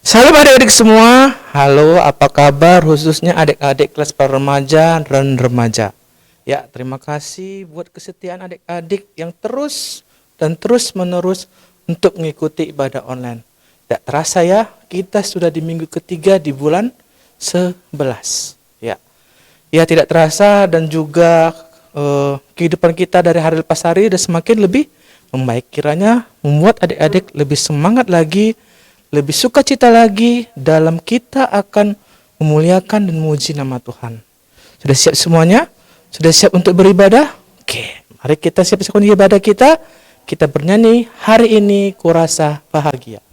Salam adik-adik semua. Halo, apa kabar khususnya adik-adik kelas remaja dan remaja. Ya, terima kasih buat kesetiaan adik-adik yang terus dan terus-menerus untuk mengikuti ibadah online. Tidak terasa ya, kita sudah di minggu ketiga di bulan 11. Ya, tidak terasa dan juga kehidupan kita dari hari lepas hari sudah semakin lebih membaik. Kiranya membuat adik-adik lebih semangat lagi, lebih sukacita lagi dalam kita akan memuliakan dan memuji nama Tuhan. Sudah siap semuanya? Sudah siap untuk beribadah? Oke, mari kita siap-siap untuk ibadah kita. Kita bernyanyi, hari ini kurasa bahagia.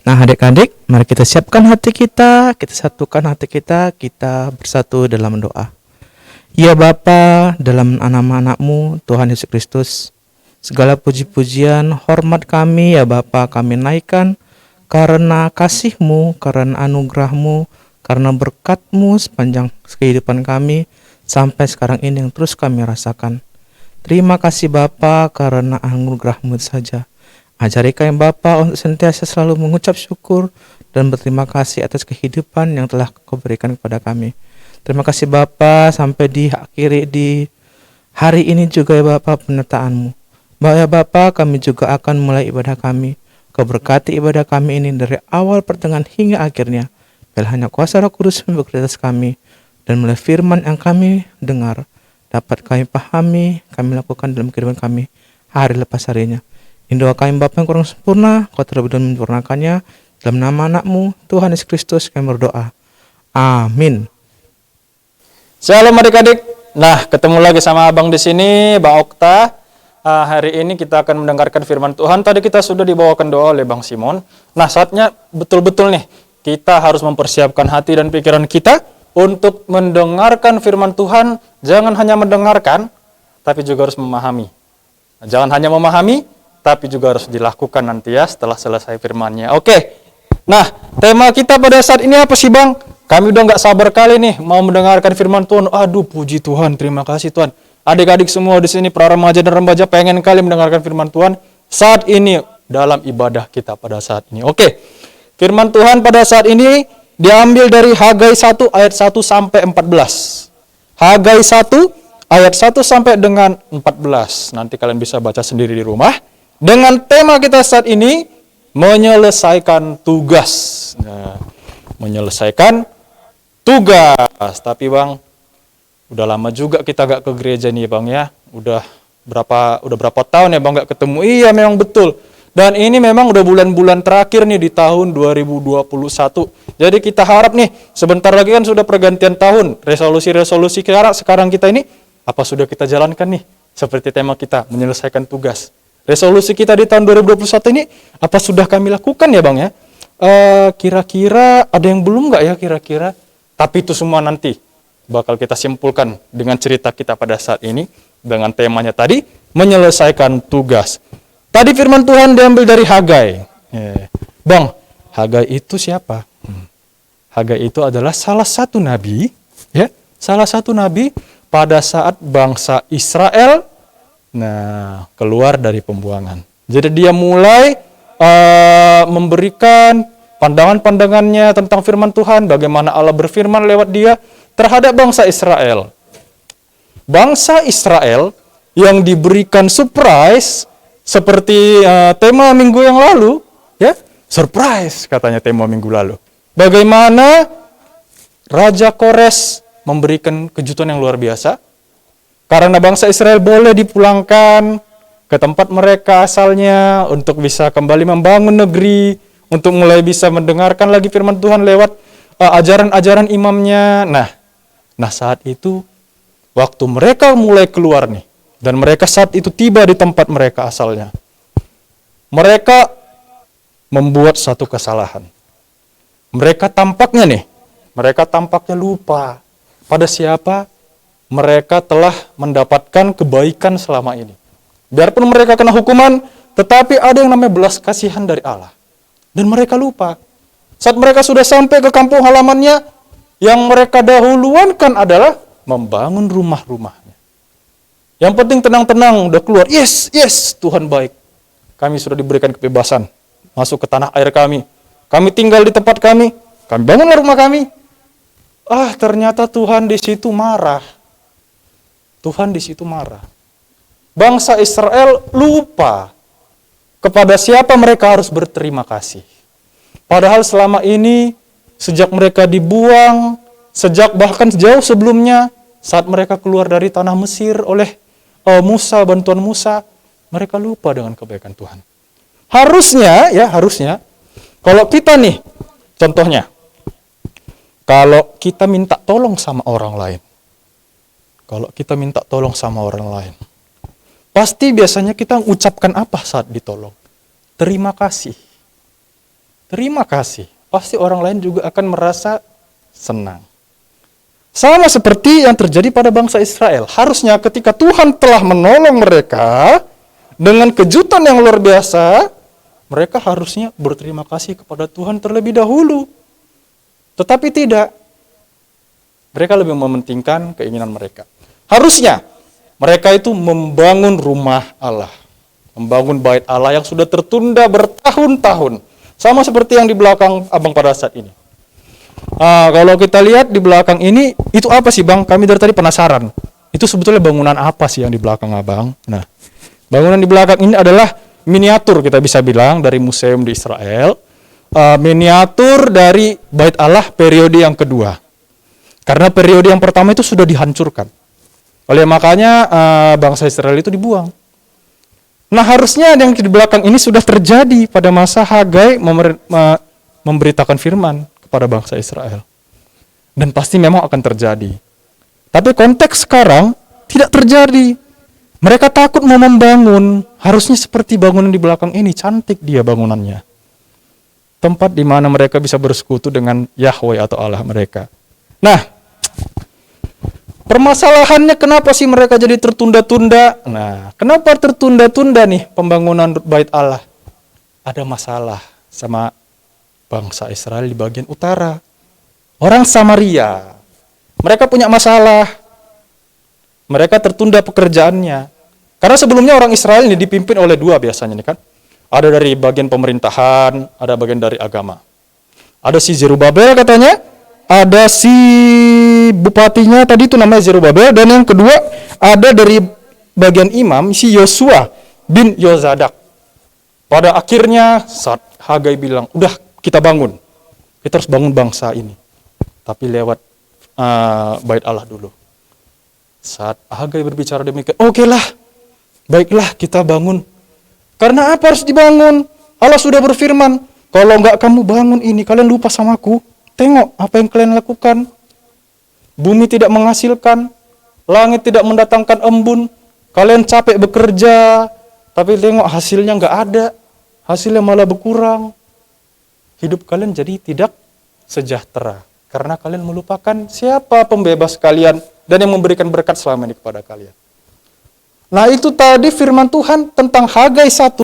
Nah, adik-adik, mari kita siapkan hati kita satukan hati kita bersatu dalam doa. Ya Bapa, dalam nama anak-Mu, Tuhan Yesus Kristus, segala puji-pujian, hormat kami, ya Bapa, kami naikkan karena kasih-Mu, karena anugerah-Mu, karena berkat-Mu sepanjang kehidupan kami, sampai sekarang ini yang terus kami rasakan. Terima kasih Bapa, karena anugerah-Mu saja. Ajari kami Bapa untuk senantiasa selalu mengucap syukur dan berterima kasih atas kehidupan yang telah Kau berikan kepada kami. Terima kasih Bapa, sampai diakhiri di hari ini juga ya Bapa penyertaan-Mu. Ya Bapa, kami juga akan mulai ibadah kami. Kau berkati ibadah kami ini dari awal pertengahan hingga akhirnya. Biar hanya kuasa Roh Kudus bekerja atas kami, dan mulai firman yang kami dengar dapat kami pahami, kami lakukan dalam kehidupan kami hari lepas harinya. Ini doa kami Bapa yang kurang sempurna, Kau terlebih dahulu menyempurnakannya. Dalam nama anak-Mu, Tuhan Yesus Kristus, kami berdoa. Amin. Shalom adik-adik. Nah, ketemu lagi sama Abang di sini, Bang Okta. Hari ini kita akan mendengarkan firman Tuhan. Tadi kita sudah dibawakan doa oleh Bang Simon. Nah, saatnya betul-betul nih, kita harus mempersiapkan hati dan pikiran kita untuk mendengarkan firman Tuhan. Jangan hanya mendengarkan, tapi juga harus memahami. Jangan hanya memahami, tapi juga harus dilakukan nanti ya setelah selesai firman-Nya. Oke, nah tema kita pada saat ini apa sih Bang? Kami udah gak sabar kali nih mau mendengarkan firman Tuhan. Aduh puji Tuhan, terima kasih Tuhan. Adik-adik semua di sini, para remaja dan remaja pengen kali mendengarkan firman Tuhan saat ini dalam ibadah kita pada saat ini. Oke, firman Tuhan pada saat ini diambil dari Hagai 1 ayat 1 sampai 14. Hagai 1 ayat 1 sampai dengan 14. Nanti kalian bisa baca sendiri di rumah. Dengan tema kita saat ini, menyelesaikan tugas. Nah, menyelesaikan tugas. Tapi Bang, udah lama juga kita gak ke gereja nih Bang ya. Udah berapa tahun ya Bang gak ketemu. Iya memang betul. Dan ini memang udah bulan-bulan terakhir nih di tahun 2021. Jadi kita harap nih, sebentar lagi kan sudah pergantian tahun. Resolusi-resolusi sekarang kita ini, apa sudah kita jalankan nih? Seperti tema kita, menyelesaikan tugas. Resolusi kita di tahun 2021 ini, apa sudah kami lakukan ya Bang ya? Kira-kira ada yang belum nggak ya kira-kira? Tapi itu semua nanti bakal kita simpulkan dengan cerita kita pada saat ini, dengan temanya tadi, menyelesaikan tugas. Tadi firman Tuhan diambil dari Hagai. Bang, Hagai itu siapa? Hagai itu adalah salah satu nabi, ya, salah satu nabi pada saat bangsa Israel keluar dari pembuangan. Jadi dia mulai memberikan pandangan-pandangannya tentang firman Tuhan, bagaimana Allah berfirman lewat dia terhadap bangsa Israel. Bangsa Israel yang diberikan surprise seperti tema minggu yang lalu, ya, surprise katanya tema minggu lalu. Bagaimana Raja Kores memberikan kejutan yang luar biasa karena bangsa Israel boleh dipulangkan ke tempat mereka asalnya untuk bisa kembali membangun negeri, untuk mulai bisa mendengarkan lagi firman Tuhan lewat ajaran-ajaran imamnya. Nah saat itu waktu mereka mulai keluar nih, dan mereka saat itu tiba di tempat mereka asalnya, mereka membuat satu kesalahan. Mereka tampaknya lupa pada siapa mereka telah mendapatkan kebaikan selama ini. Biarpun mereka kena hukuman, tetapi ada yang namanya belas kasihan dari Allah. Dan mereka lupa. Saat mereka sudah sampai ke kampung halamannya, yang mereka dahuluankan adalah membangun rumah-rumahnya. Yang penting tenang-tenang, udah keluar. Yes, Tuhan baik. Kami sudah diberikan kebebasan masuk ke tanah air kami. Kami tinggal di tempat kami bangunlah rumah kami. Ternyata Tuhan di situ marah. Bangsa Israel lupa kepada siapa mereka harus berterima kasih. Padahal selama ini, sejak mereka dibuang, sejak bahkan jauh sebelumnya, saat mereka keluar dari tanah Mesir oleh bantuan Musa, mereka lupa dengan kebaikan Tuhan. Harusnya, kalau kita nih, contohnya, kalau kita minta tolong sama orang lain, pasti biasanya kita ucapkan apa saat ditolong? Terima kasih. Pasti orang lain juga akan merasa senang. Sama seperti yang terjadi pada bangsa Israel. Harusnya ketika Tuhan telah menolong mereka dengan kejutan yang luar biasa, mereka harusnya berterima kasih kepada Tuhan terlebih dahulu. Tetapi tidak. Mereka lebih mementingkan keinginan mereka. Harusnya mereka itu membangun rumah Allah. Membangun bait Allah yang sudah tertunda bertahun-tahun. Sama seperti yang di belakang abang pada saat ini. Kalau kita lihat di belakang ini, itu apa sih bang? Kami dari tadi penasaran. Itu sebetulnya bangunan apa sih yang di belakang abang? Nah, bangunan di belakang ini adalah miniatur, kita bisa bilang, dari museum di Israel. Miniatur dari bait Allah periode yang kedua. Karena periode yang pertama itu sudah dihancurkan. Oleh makanya bangsa Israel itu dibuang. Nah harusnya yang di belakang ini sudah terjadi pada masa Hagai memberitakan firman kepada bangsa Israel. Dan pasti memang akan terjadi. Tapi konteks sekarang tidak terjadi. Mereka takut mau membangun. Harusnya seperti bangunan di belakang ini, cantik dia bangunannya. Tempat di mana mereka bisa bersekutu dengan Yahweh atau Allah mereka. Nah, permasalahannya kenapa sih mereka jadi tertunda-tunda? Nah, kenapa tertunda-tunda nih pembangunan bait Allah? Ada masalah sama bangsa Israel di bagian utara. Orang Samaria. Mereka punya masalah. Mereka tertunda pekerjaannya. Karena sebelumnya orang Israel ini dipimpin oleh dua biasanya nih kan. Ada dari bagian pemerintahan, ada bagian dari agama. Ada si Zerubabel katanya, ada si bupatinya tadi itu namanya Zerubabel, dan yang kedua ada dari bagian imam si Yosua bin Yozadak. Pada akhirnya saat Hagai bilang, udah kita bangun. Kita harus bangun bangsa ini. Tapi lewat bait Allah dulu. Saat Hagai berbicara demikian, oke lah, baiklah kita bangun. Karena apa harus dibangun? Allah sudah berfirman, kalau enggak kamu bangun ini, kalian lupa sama aku. Tengok apa yang kalian lakukan. Bumi tidak menghasilkan, langit tidak mendatangkan embun. Kalian capek bekerja, tapi tengok hasilnya enggak ada. Hasilnya malah berkurang. Hidup kalian jadi tidak sejahtera. Karena kalian melupakan siapa pembebas kalian dan yang memberikan berkat selama ini kepada kalian. Nah itu tadi firman Tuhan tentang Hagai 1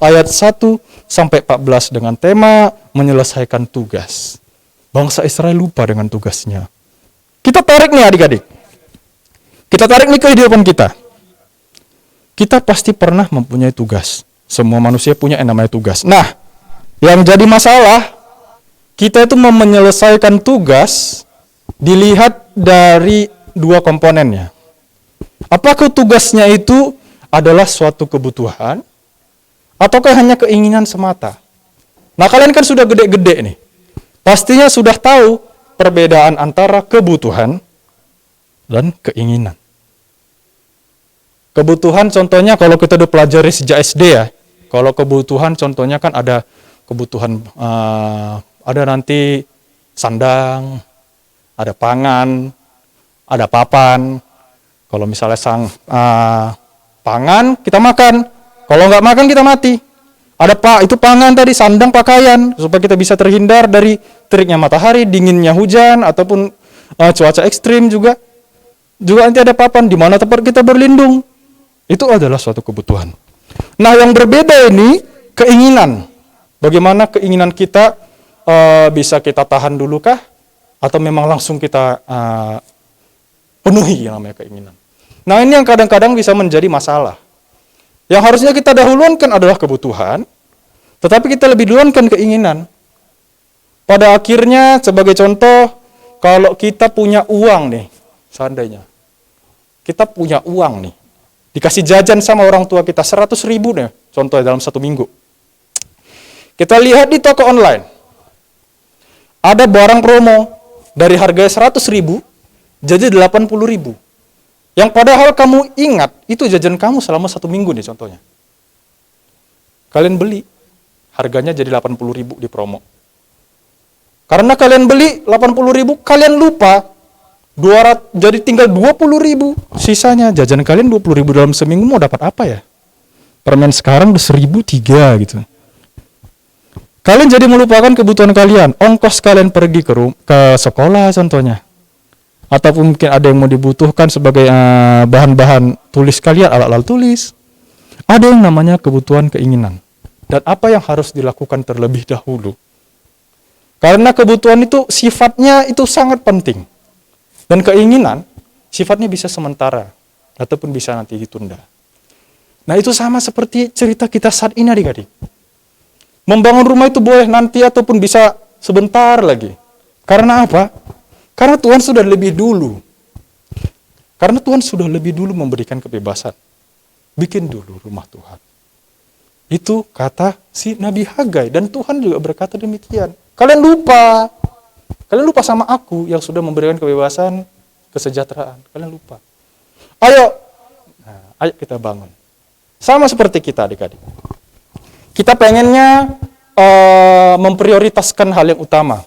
ayat 1 sampai 14 dengan tema menyelesaikan tugas. Bangsa Israel lupa dengan tugasnya. Kita tarik nih adik-adik. Kita tarik nih kehidupan kita. Kita pasti pernah mempunyai tugas. Semua manusia punya yang namanya tugas. Nah, yang jadi masalah, kita itu menyelesaikan tugas dilihat dari dua komponennya. Apakah tugasnya itu adalah suatu kebutuhan, ataukah hanya keinginan semata? Nah, kalian kan sudah gede-gede nih. Pastinya sudah tahu perbedaan antara kebutuhan dan keinginan. Kebutuhan contohnya kalau kita udah pelajari sejak SD ya. Kalau kebutuhan contohnya kan ada kebutuhan, ada nanti sandang, ada pangan, ada papan. Kalau misalnya pangan, kita makan. Kalau nggak makan, kita mati. Ada itu pangan tadi, sandang, pakaian. Supaya kita bisa terhindar dari teriknya matahari, dinginnya hujan, ataupun cuaca ekstrim juga. Juga nanti ada papan, di mana tempat kita berlindung. Itu adalah suatu kebutuhan. Nah, yang berbeda ini, keinginan. Bagaimana keinginan kita bisa kita tahan dulu kah? Atau memang langsung kita penuhi yang namanya keinginan. Nah, ini yang kadang-kadang bisa menjadi masalah. Yang harusnya kita dahulukan adalah kebutuhan, tetapi kita lebih dulukan keinginan. Pada akhirnya, sebagai contoh, kalau kita punya uang nih, seandainya, kita punya uang nih, dikasih jajan sama orang tua kita 100.000 nih, contohnya dalam 1 minggu. Kita lihat di toko online, ada barang promo dari harga 100.000 jadi 80.000. Yang padahal kamu ingat, itu jajan kamu selama 1 minggu nih contohnya. Kalian beli, harganya jadi 80.000 di promo. Karena kalian beli 80.000, kalian lupa, 200, jadi tinggal 20.000. Sisanya jajan kalian 20.000 dalam seminggu mau dapat apa ya? Permen sekarang udah 1.003 gitu. Kalian jadi melupakan kebutuhan kalian. Ongkos kalian pergi ke sekolah contohnya. Ataupun mungkin ada yang mau dibutuhkan sebagai bahan-bahan tulis kalian, alat-alat tulis. Ada yang namanya kebutuhan keinginan. Dan apa yang harus dilakukan terlebih dahulu. Karena kebutuhan itu sifatnya itu sangat penting. Dan keinginan sifatnya bisa sementara. Ataupun bisa nanti ditunda. Nah itu sama seperti cerita kita saat ini adik-adik. Membangun rumah itu boleh nanti ataupun bisa sebentar lagi. Karena apa? Karena Tuhan sudah lebih dulu. Karena Tuhan sudah lebih dulu memberikan kebebasan. Bikin dulu rumah Tuhan. Itu kata si Nabi Hagai. Dan Tuhan juga berkata demikian. Kalian lupa. Kalian lupa sama aku yang sudah memberikan kebebasan, kesejahteraan. Kalian lupa. Ayo kita bangun. Sama seperti kita adik-adik. Kita pengennya memprioritaskan hal yang utama.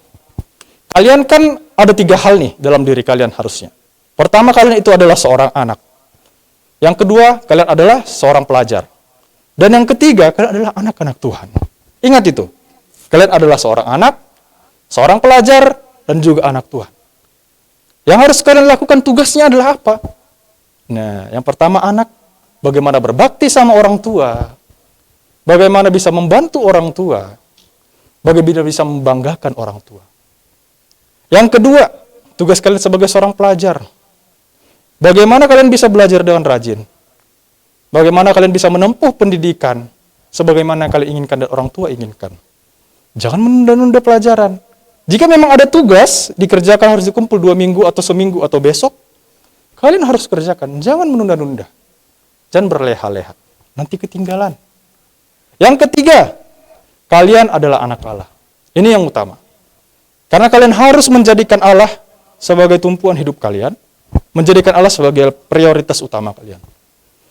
Kalian kan ada 3 hal nih dalam diri kalian harusnya. Pertama, kalian itu adalah seorang anak. Yang kedua, kalian adalah seorang pelajar. Dan yang ketiga, kalian adalah anak-anak Tuhan. Ingat itu. Kalian adalah seorang anak, seorang pelajar, dan juga anak Tuhan. Yang harus kalian lakukan tugasnya adalah apa? Nah, yang pertama anak, bagaimana berbakti sama orang tua. Bagaimana bisa membantu orang tua. Bagaimana bisa membanggakan orang tua. Yang kedua, tugas kalian sebagai seorang pelajar. Bagaimana kalian bisa belajar dengan rajin? Bagaimana kalian bisa menempuh pendidikan sebagaimana yang kalian inginkan dan orang tua inginkan? Jangan menunda-nunda pelajaran. Jika memang ada tugas, dikerjakan harus dikumpul 2 minggu atau seminggu atau besok, kalian harus kerjakan. Jangan menunda-nunda. Jangan berleha-leha. Nanti ketinggalan. Yang ketiga, kalian adalah anak Allah. Ini yang utama. Karena kalian harus menjadikan Allah sebagai tumpuan hidup kalian, menjadikan Allah sebagai prioritas utama kalian.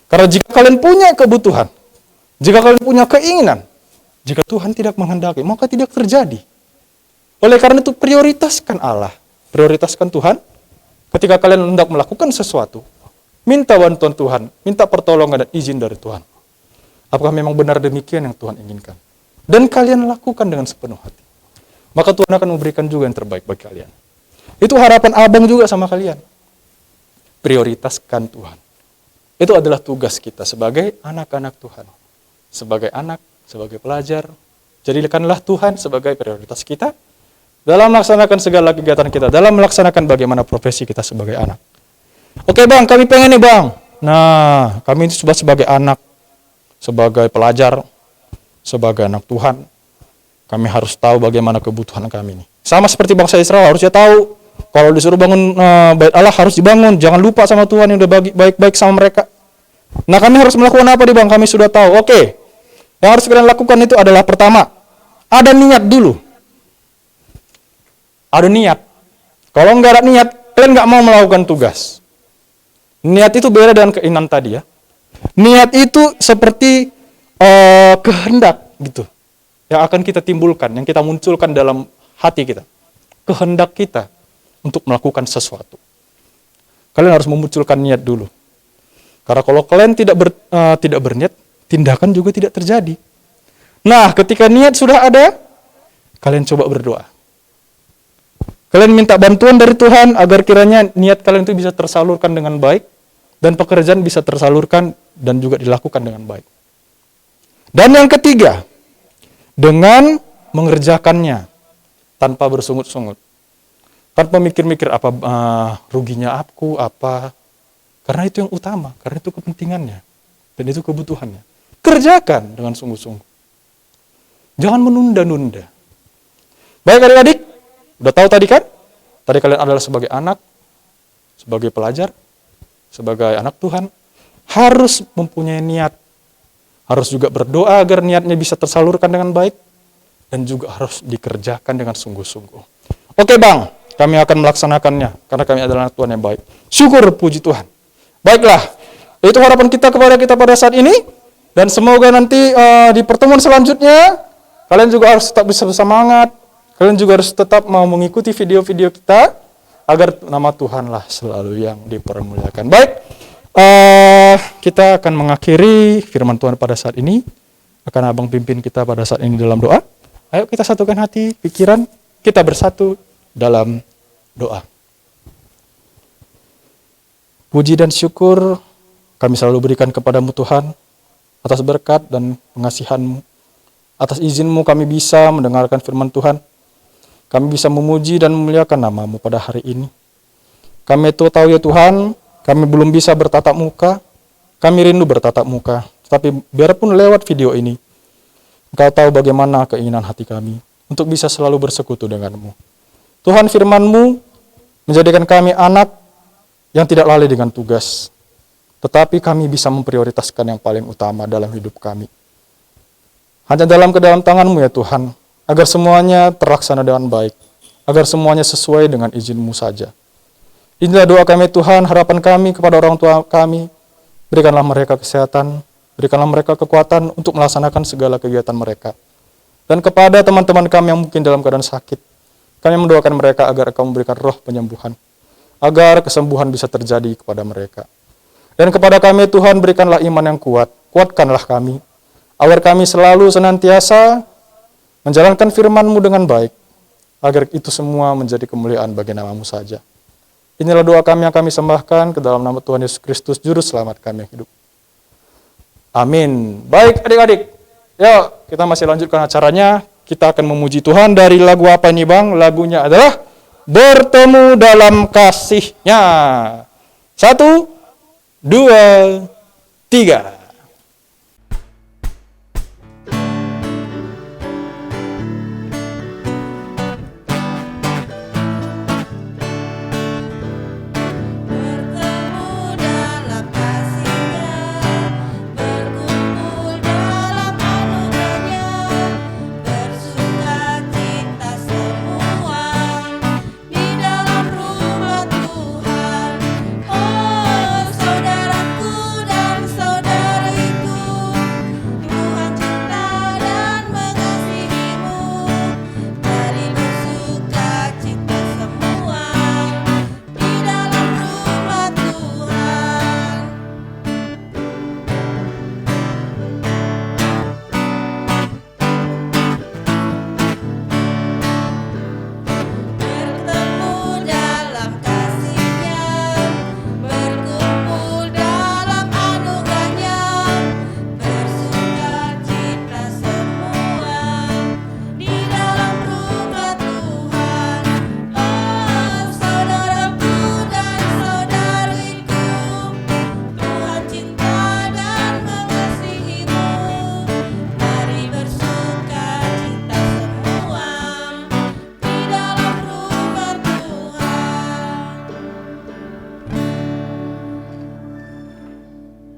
Karena jika kalian punya kebutuhan, jika kalian punya keinginan, jika Tuhan tidak menghendaki, maka tidak terjadi. Oleh karena itu, prioritaskan Allah, prioritaskan Tuhan. Ketika kalian hendak melakukan sesuatu, minta bantuan Tuhan, minta pertolongan dan izin dari Tuhan. Apakah memang benar demikian yang Tuhan inginkan? Dan kalian lakukan dengan sepenuh hati. Maka Tuhan akan memberikan juga yang terbaik bagi kalian. Itu harapan abang juga sama kalian. Prioritaskan Tuhan. Itu adalah tugas kita sebagai anak-anak Tuhan. Sebagai anak, sebagai pelajar. Jadikanlah Tuhan sebagai prioritas kita dalam melaksanakan segala kegiatan kita, dalam melaksanakan bagaimana profesi kita sebagai anak. Oke bang, kami pengen nih bang. Nah, kami sudah sebagai anak, sebagai pelajar, sebagai anak Tuhan, kami harus tahu bagaimana kebutuhan kami nih. Sama seperti bangsa Israel, harusnya tahu kalau disuruh bangun bait Allah harus dibangun. Jangan lupa sama Tuhan yang udah baik-baik sama mereka. Nah, kami harus melakukan apa nih bang? Kami sudah tahu. Oke, yang harus kalian lakukan itu adalah pertama, ada niat dulu. Ada niat. Kalau nggak ada niat, kalian nggak mau melakukan tugas. Niat itu beda dengan keinginan tadi ya. Niat itu seperti kehendak gitu, yang akan kita timbulkan, yang kita munculkan dalam hati kita. Kehendak kita untuk melakukan sesuatu. Kalian harus memunculkan niat dulu. Karena kalau kalian tidak berniat, tindakan juga tidak terjadi. Nah, ketika niat sudah ada, kalian coba berdoa. Kalian minta bantuan dari Tuhan agar kiranya niat kalian itu bisa tersalurkan dengan baik, dan pekerjaan bisa tersalurkan dan juga dilakukan dengan baik. Dan yang ketiga, dengan mengerjakannya tanpa bersungut-sungut. Tanpa mikir-mikir apa ruginya aku, apa. Karena itu yang utama, karena itu kepentingannya. Dan itu kebutuhannya. Kerjakan dengan sungguh-sungguh. Jangan menunda-nunda. Baik adik-adik, udah tahu tadi kan? Tadi kalian adalah sebagai anak, sebagai pelajar, sebagai anak Tuhan, harus mempunyai niat. Harus juga berdoa agar niatnya bisa tersalurkan dengan baik, dan juga harus dikerjakan dengan sungguh-sungguh. Oke bang, kami akan melaksanakannya, karena kami adalah anak Tuhan yang baik. Syukur, puji Tuhan. Baiklah, itu harapan kita kepada kita pada saat ini, dan semoga nanti di pertemuan selanjutnya, kalian juga harus tetap bisa bersemangat, kalian juga harus tetap mau mengikuti video-video kita, agar nama Tuhanlah selalu yang dipermuliakan. Baik, kita akan mengakhiri firman Tuhan pada saat ini. Akan abang pimpin kita pada saat ini dalam doa. Ayo kita satukan hati, pikiran, kita bersatu dalam doa. Puji dan syukur kami selalu berikan kepadamu Tuhan, atas berkat dan pengasihan-Mu. Atas izin-Mu kami bisa mendengarkan firman Tuhan. Kami bisa memuji dan memuliakan nama-Mu pada hari ini. Kami itu tahu ya Tuhan, kami belum bisa bertatap muka, kami rindu bertatap muka. Tetapi biarpun lewat video ini, Engkau tahu bagaimana keinginan hati kami untuk bisa selalu bersekutu denganmu. Tuhan, firman-Mu menjadikan kami anak yang tidak lalai dengan tugas, tetapi kami bisa memprioritaskan yang paling utama dalam hidup kami. Hanya dalam kedalam tangan-Mu ya Tuhan, agar semuanya terlaksana dengan baik, agar semuanya sesuai dengan izin-Mu saja. Inilah doa kami Tuhan, harapan kami kepada orang tua kami. Berikanlah mereka kesehatan, berikanlah mereka kekuatan untuk melaksanakan segala kegiatan mereka. Dan kepada teman-teman kami yang mungkin dalam keadaan sakit, kami mendoakan mereka agar Engkau memberikan roh penyembuhan, agar kesembuhan bisa terjadi kepada mereka. Dan kepada kami Tuhan, berikanlah iman yang kuat, kuatkanlah kami, agar kami selalu senantiasa menjalankan firman-Mu dengan baik, agar itu semua menjadi kemuliaan bagi nama-Mu saja. Inilah doa kami yang kami sembahkan ke dalam nama Tuhan Yesus Kristus, Juru Selamat kami yang hidup. Amin. Baik adik-adik, yuk kita masih lanjutkan acaranya. Kita akan memuji Tuhan dari lagu apa ini bang? Lagunya adalah Bertemu Dalam Kasih-Nya. 1, 2, 3. Saudaraku dan saudara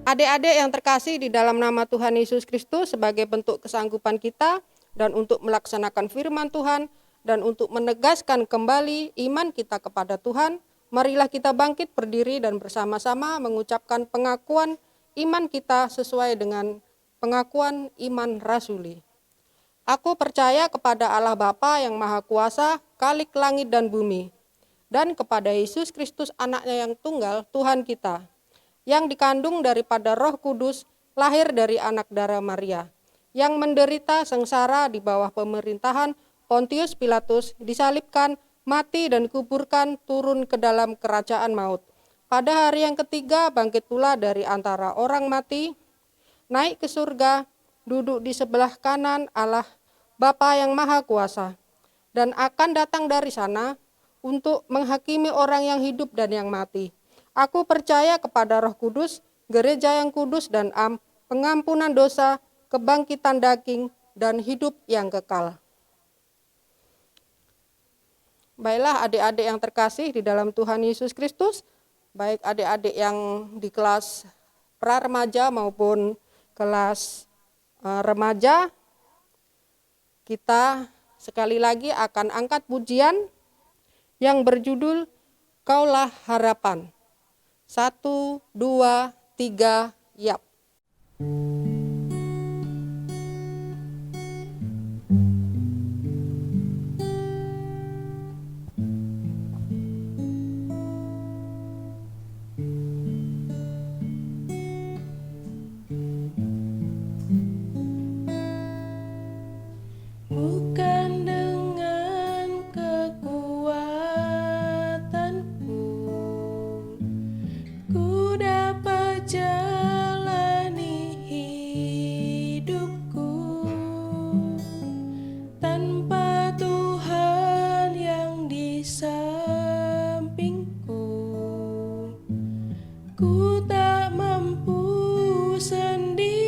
Adik-adik yang terkasih di dalam nama Tuhan Yesus Kristus, sebagai bentuk kesanggupan kita dan untuk melaksanakan firman Tuhan dan untuk menegaskan kembali iman kita kepada Tuhan, marilah kita bangkit berdiri dan bersama-sama mengucapkan pengakuan iman kita sesuai dengan pengakuan iman rasuli. Aku percaya kepada Allah Bapa yang Maha Kuasa, Khalik langit dan bumi, dan kepada Yesus Kristus anaknya yang tunggal, Tuhan kita, yang dikandung daripada Roh Kudus, lahir dari anak darah Maria, yang menderita sengsara di bawah pemerintahan Pontius Pilatus, disalibkan, mati dan dikuburkan, turun ke dalam kerajaan maut. Pada hari yang ketiga bangkit pula dari antara orang mati, naik ke surga, duduk di sebelah kanan Allah Bapa yang Maha Kuasa, dan akan datang dari sana untuk menghakimi orang yang hidup dan yang mati. Aku percaya kepada Roh Kudus, gereja yang kudus dan pengampunan dosa, kebangkitan daging, dan hidup yang kekal. Baiklah adik-adik yang terkasih di dalam Tuhan Yesus Kristus, baik adik-adik yang di kelas pra-remaja maupun kelas remaja, kita sekali lagi akan angkat pujian yang berjudul Kaulah Harapan. 1, 2, 3, yap. Bukan dengan kekuatanku ku dapat jalani hidupku, tanpa Tuhan yang di sampingku ku tak mampu sendiri.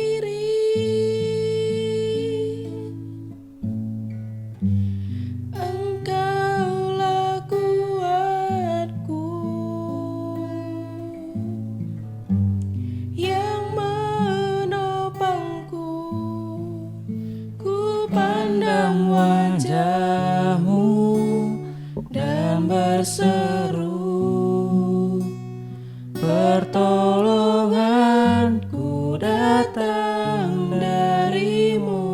Engkaulah kuatku yang menopangku. Ku pandang wajah-Mu dan berseru, pertolonganku datang dari-Mu.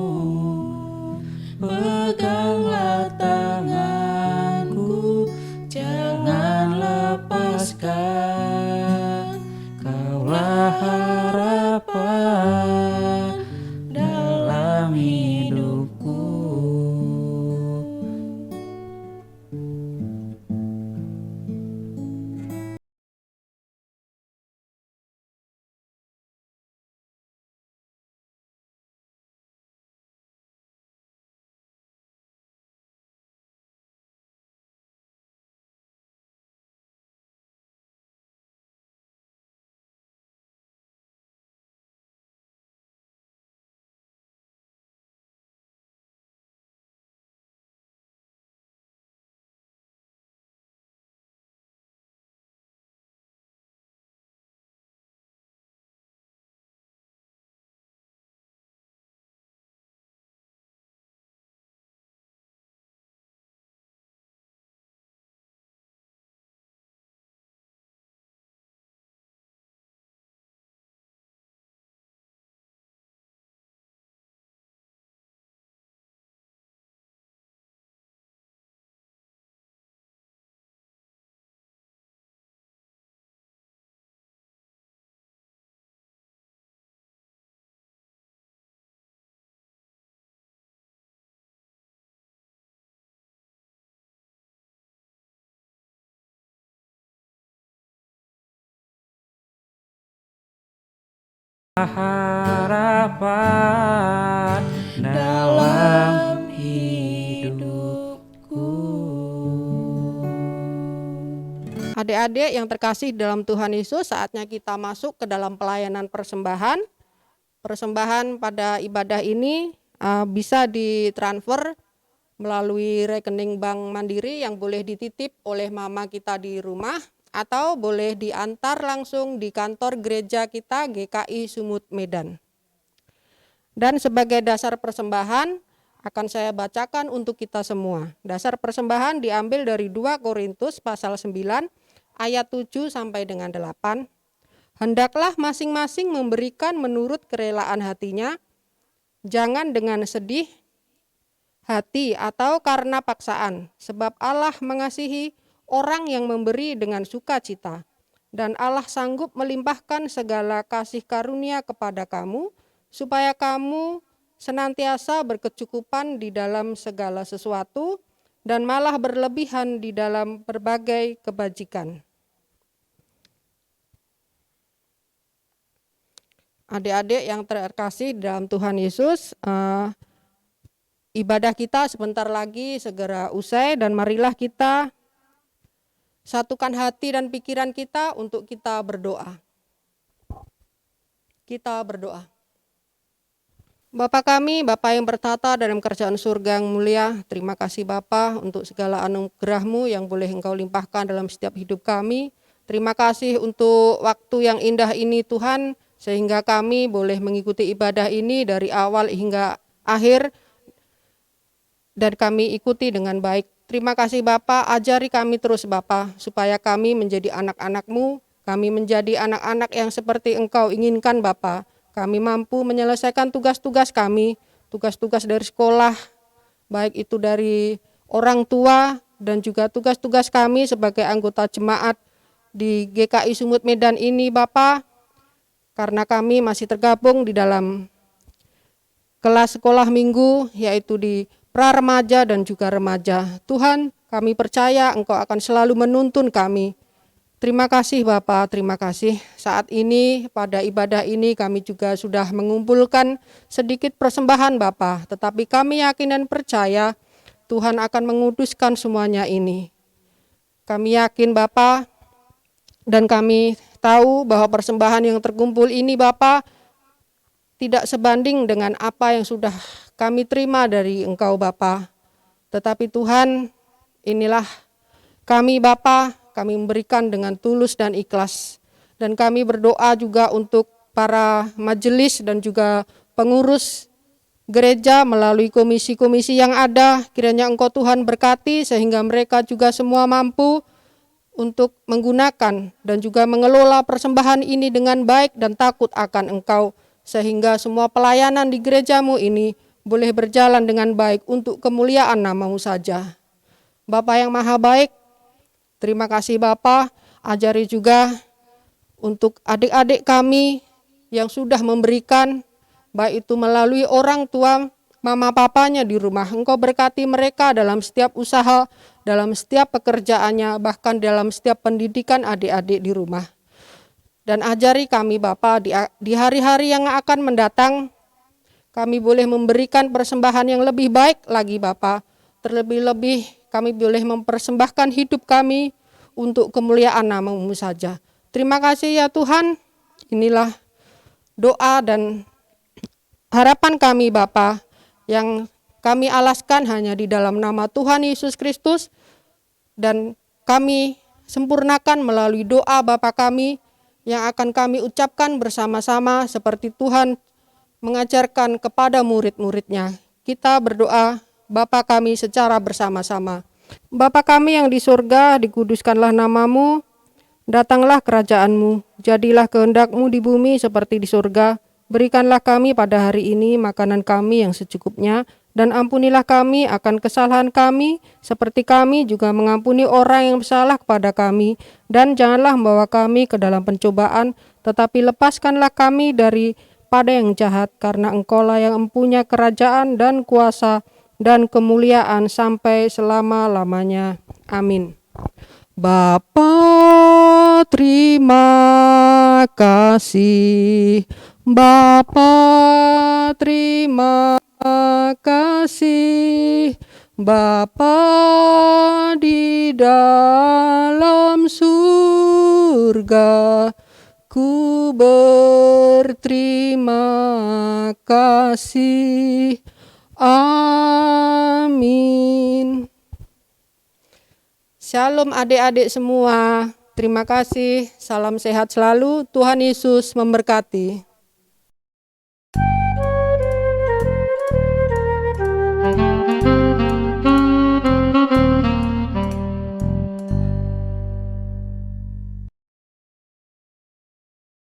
Peganglah tanganku, jangan lepaskan. Kaulah harapan dalam hidupku. harapan dalam hidupku. Adik-adik yang terkasih dalam Tuhan Yesus, saatnya kita masuk ke dalam pelayanan persembahan. Persembahan pada ibadah ini bisa ditransfer melalui rekening Bank Mandiri yang boleh dititip oleh mama kita di rumah, atau boleh diantar langsung di kantor gereja kita GKI Sumut Medan. Dan sebagai dasar persembahan akan saya bacakan untuk kita semua. Dasar persembahan diambil dari 2 Korintus pasal 9 ayat 7 sampai dengan 8. Hendaklah masing-masing memberikan menurut kerelaan hatinya, jangan dengan sedih hati atau karena paksaan, sebab Allah mengasihi orang yang memberi dengan sukacita, dan Allah sanggup melimpahkan segala kasih karunia kepada kamu, supaya kamu senantiasa berkecukupan di dalam segala sesuatu, dan malah berlebihan di dalam berbagai kebajikan. Adik-adik yang terkasih dalam Tuhan Yesus, ibadah kita sebentar lagi segera usai, dan marilah kita satukan hati dan pikiran kita untuk kita berdoa. Kita berdoa. Bapa kami, Bapa yang bertata dalam kerajaan surga yang mulia, terima kasih Bapa untuk segala anugerah-Mu yang boleh Engkau limpahkan dalam setiap hidup kami. Terima kasih untuk waktu yang indah ini Tuhan, sehingga kami boleh mengikuti ibadah ini dari awal hingga akhir, dan kami ikuti dengan baik. Terima kasih Bapa, ajari kami terus Bapa, supaya kami menjadi anak-anak-Mu, kami menjadi anak-anak yang seperti Engkau inginkan Bapa. Kami mampu menyelesaikan tugas-tugas kami, tugas-tugas dari sekolah, baik itu dari orang tua, dan juga tugas-tugas kami sebagai anggota jemaat di GKI Sumut Medan ini Bapa, karena kami masih tergabung di dalam kelas sekolah minggu, yaitu di pra-remaja dan juga remaja. Tuhan, kami percaya Engkau akan selalu menuntun kami. Terima kasih Bapa, terima kasih. Saat ini pada ibadah ini kami juga sudah mengumpulkan sedikit persembahan Bapa, tetapi kami yakin dan percaya Tuhan akan menguduskan semuanya ini. Kami yakin Bapa, dan kami tahu bahwa persembahan yang terkumpul ini Bapa tidak sebanding dengan apa yang sudah kami terima dari Engkau Bapa. Tetapi Tuhan, inilah kami Bapa, kami memberikan dengan tulus dan ikhlas. Dan kami berdoa juga untuk para majelis dan juga pengurus gereja melalui komisi-komisi yang ada. Kiranya Engkau Tuhan berkati sehingga mereka juga semua mampu untuk menggunakan dan juga mengelola persembahan ini dengan baik dan takut akan Engkau, sehingga semua pelayanan di gerejamu ini boleh berjalan dengan baik untuk kemuliaan nama-Mu saja. Bapa yang maha baik, terima kasih Bapa, ajari juga untuk adik-adik kami yang sudah memberikan, baik itu melalui orang tua, mama papanya di rumah. Engkau berkati mereka dalam setiap usaha, dalam setiap pekerjaannya, bahkan dalam setiap pendidikan adik-adik di rumah. Dan ajari kami Bapa di hari-hari yang akan mendatang, kami boleh memberikan persembahan yang lebih baik lagi Bapa. Terlebih-lebih kami boleh mempersembahkan hidup kami untuk kemuliaan nama-Mu saja. Terima kasih ya Tuhan. Inilah doa dan harapan kami Bapa yang kami alaskan hanya di dalam nama Tuhan Yesus Kristus, dan kami sempurnakan melalui doa Bapa kami yang akan kami ucapkan bersama-sama seperti Tuhan mengajarkan kepada murid-muridnya. Kita berdoa Bapa kami secara bersama-sama. Bapa kami yang di surga, dikuduskanlah nama-Mu, datanglah kerajaan-Mu, jadilah kehendak-Mu di bumi seperti di surga. Berikanlah kami pada hari ini makanan kami yang secukupnya, dan ampunilah kami akan kesalahan kami, seperti kami juga mengampuni orang yang bersalah kepada kami. Dan janganlah membawa kami ke dalam pencobaan, tetapi lepaskanlah kami daripada yang jahat, karena Engkau-lah yang mempunyai kerajaan dan kuasa dan kemuliaan sampai selama-lamanya. Amin. Bapa, terima kasih. Bapa, terima kasih. Bapa di dalam surga, ku berterima kasih. Amin. Shalom adik-adik semua. Terima kasih. Salam sehat selalu. Tuhan Yesus memberkati.